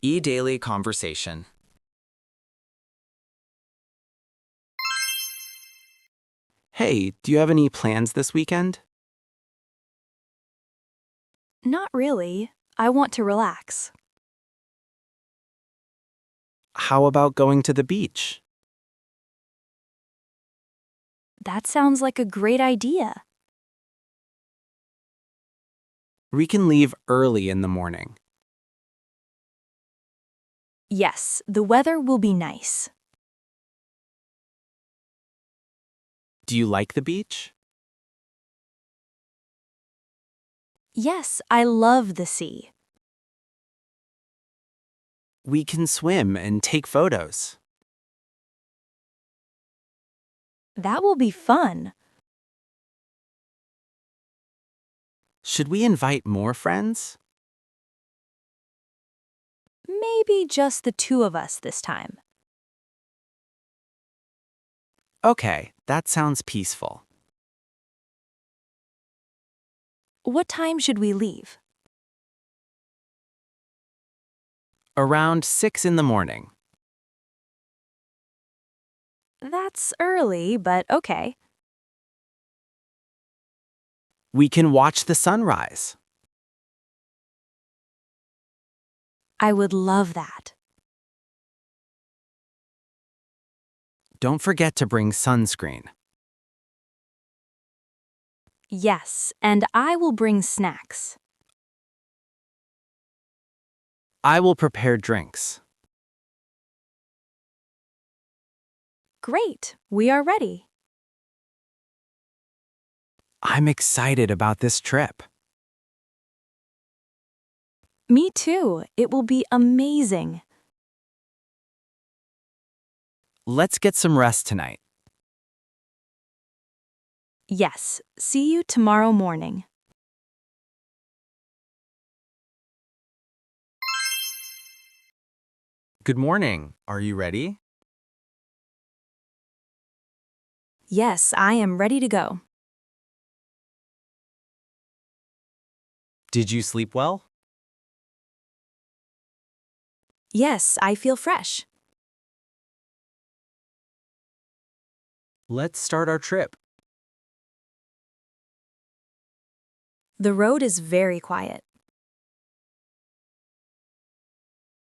EDaily conversation. Hey, do you have any plans this weekend? Not really. I want to relax. How about going to the beach? That sounds like a great idea. We can leave early in the morning. Yes, the weather will be nice. Do you like the beach? Yes, I love the sea. We can swim and take photos. That will be fun. Should we invite more friends? Maybe just the two of us this time. Okay, that sounds peaceful. What time should we leave? Around 6 in the morning. That's early, but okay. We can watch the sunrise. I would love that. Don't forget to bring sunscreen. Yes, and I will bring snacks. I will prepare drinks. Great, we are ready. I'm excited about this trip. Me too. It will be amazing. Let's get some rest tonight. Yes, see you tomorrow morning. Good morning. Are you ready? Yes, I am ready to go. Did you sleep well? Yes, I feel fresh. Let's start our trip. The road is very quiet.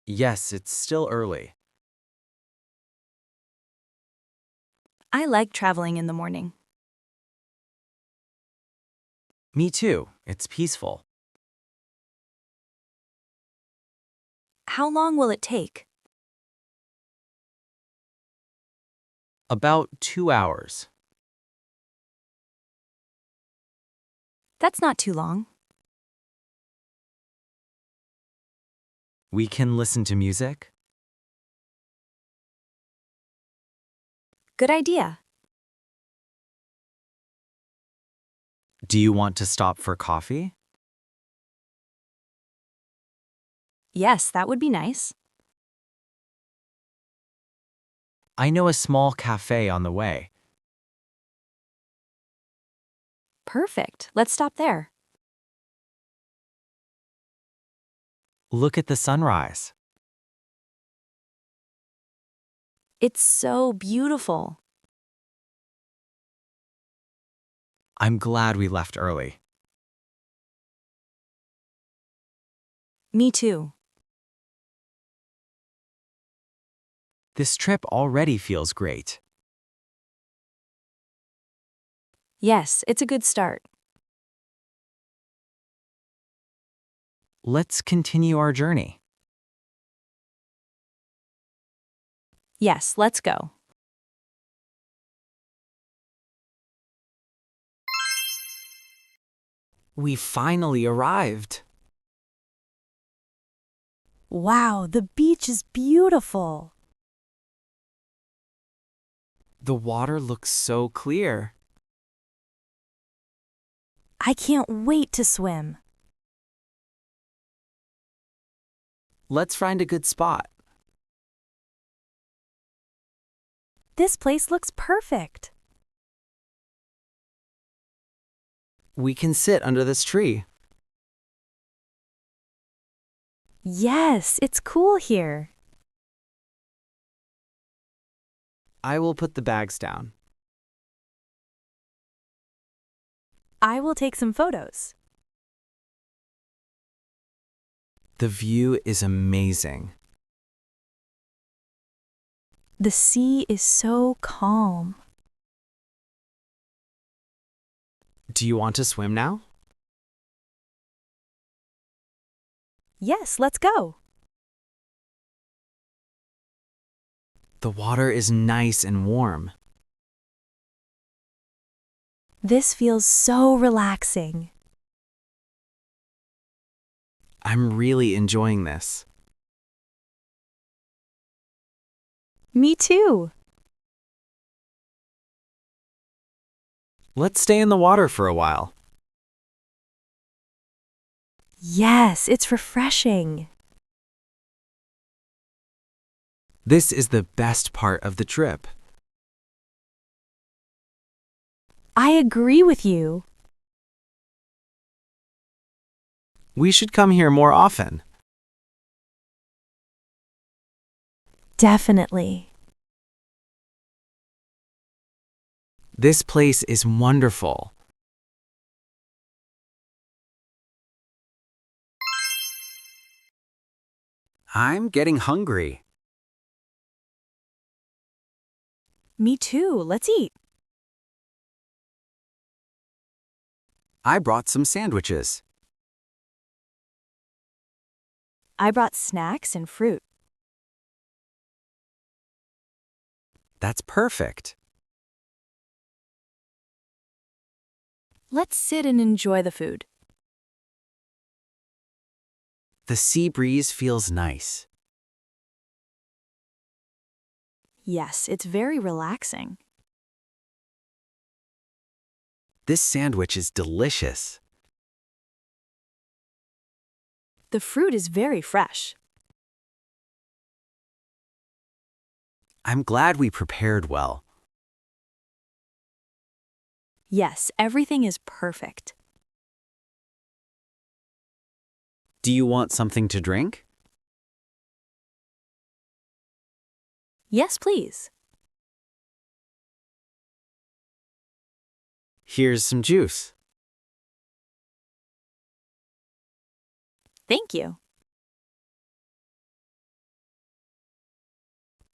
Yes, it's still early. I like traveling in the morning. Me too. It's peaceful. How long will it take? About 2 hours. That's not too long. We can listen to music. Good idea. Do you want to stop for coffee? Yes, that would be nice. I know a small cafe on the way. Perfect. Let's stop there. Look at the sunrise. It's so beautiful. I'm glad we left early. Me too. This trip already feels great. Yes, it's a good start. Let's continue our journey. Yes, let's go. We finally arrived. Wow, the beach is beautiful. The water looks so clear. I can't wait to swim. Let's find a good spot. This place looks perfect. We can sit under this tree. Yes, it's cool here. I will put the bags down. I will take some photos. The view is amazing. The sea is so calm. Do you want to swim now? Yes, let's go. The water is nice and warm. This feels so relaxing. I'm really enjoying this. Me too. Let's stay in the water for a while. Yes, it's refreshing. This is the best part of the trip. I agree with you. We should come here more often. Definitely. This place is wonderful. I'm getting hungry. Me too. Let's eat. I brought some sandwiches. I brought snacks and fruit. That's perfect. Let's sit and enjoy the food. The sea breeze feels nice. Yes, it's very relaxing. This sandwich is delicious. The fruit is very fresh. I'm glad we prepared well. Yes, everything is perfect. Do you want something to drink? Yes, please. Here's some juice. Thank you.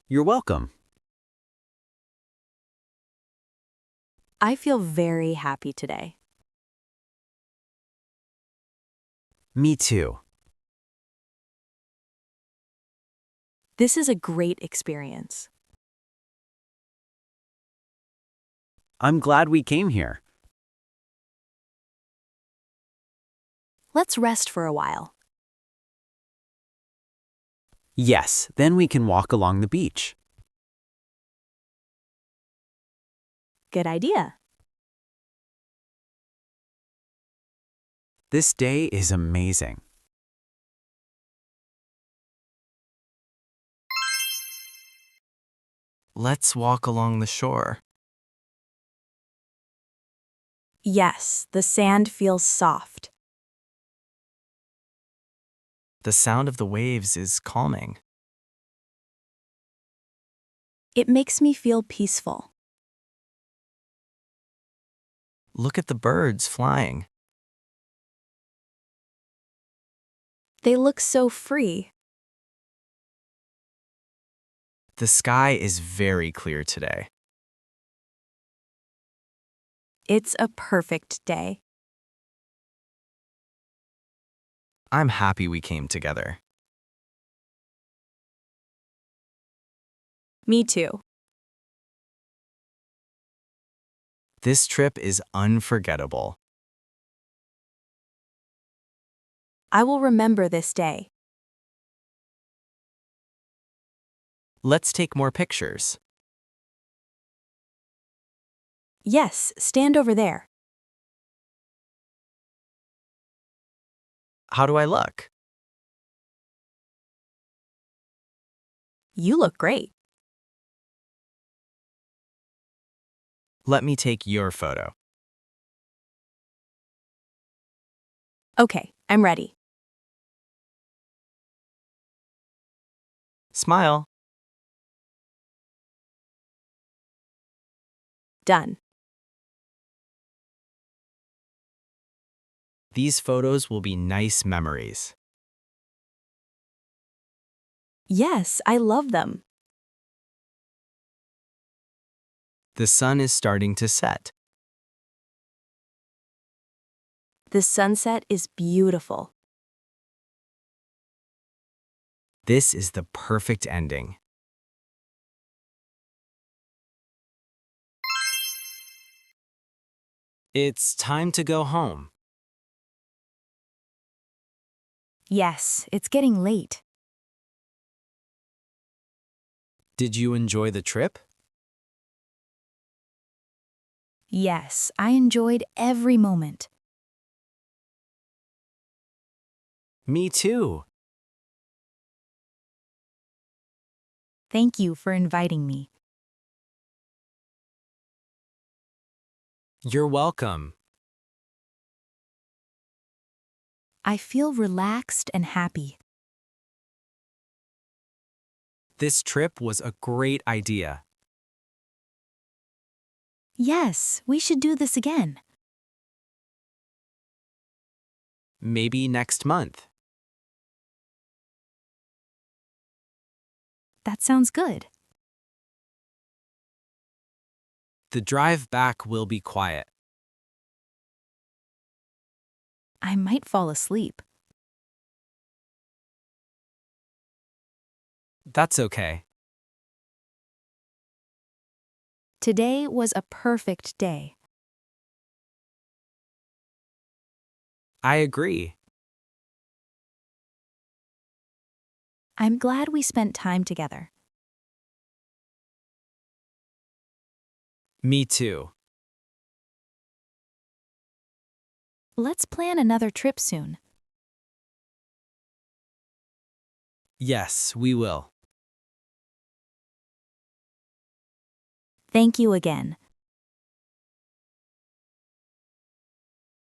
You're welcome. I feel very happy today. Me too. This is a great experience. I'm glad we came here. Let's rest for a while. Yes, then we can walk along the beach. Good idea. This day is amazing. Let's walk along the shore. Yes, the sand feels soft. The sound of the waves is calming. It makes me feel peaceful. Look at the birds flying. They look so free. The sky is very clear today. It's a perfect day. I'm happy we came together. Me too. This trip is unforgettable. I will remember this day. Let's take more pictures. Yes, stand over there. How do I look? You look great. Let me take your photo. Okay, I'm ready. Smile. Done. These photos will be nice memories. Yes, I love them. The sun is starting to set. The sunset is beautiful. This is the perfect ending. It's time to go home. Yes, it's getting late. Did you enjoy the trip? Yes, I enjoyed every moment. Me too. Thank you for inviting me. You're welcome. I feel relaxed and happy. This trip was a great idea. Yes, we should do this again. Maybe next month. That sounds good. The drive back will be quiet. I might fall asleep. That's okay. Today was a perfect day. I agree. I'm glad we spent time together. Me too. Let's plan another trip soon. Yes, we will. Thank you again.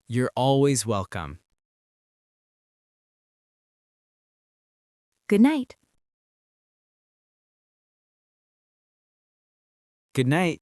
You're always welcome. Good night. Good night.